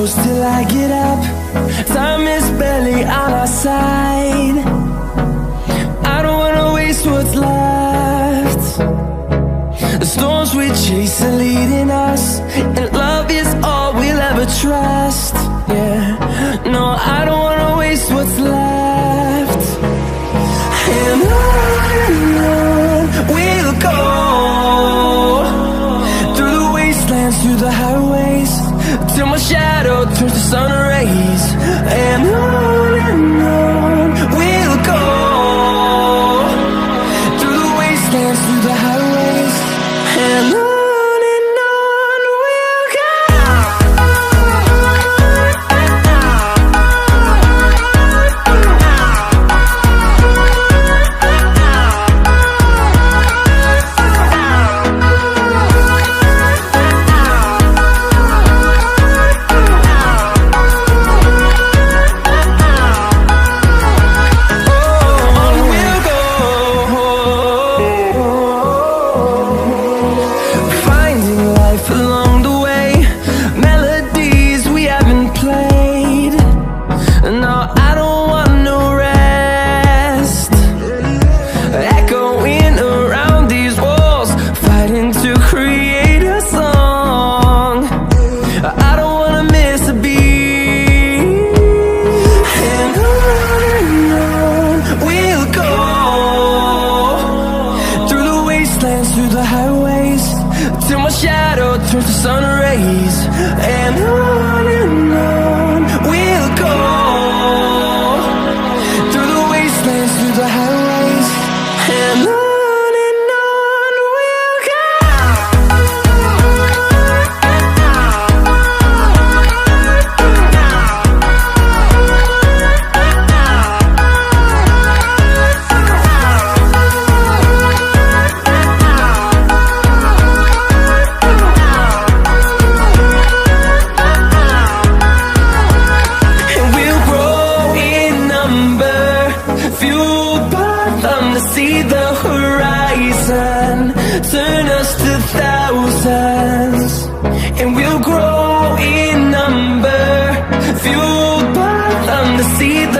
close till I get up. Time is barely on our side. I don't wanna waste what's left. The storms we chase are leading us, and love is all we'll ever trust. Yeah, no, I don't wanna waste what's left. And on we'll go, through the wastelands, through the highways, till my shadow turns to sun rays. And on we'll go, through the wastelands, through the highways, and on we'll go. Through the highways, till my shadow turns to sun rays. And on we'll go, through the wastelands, through the highways, and on we'll go. See the horizon, turn us to thousands, and we'll grow in number, fueled by them to see the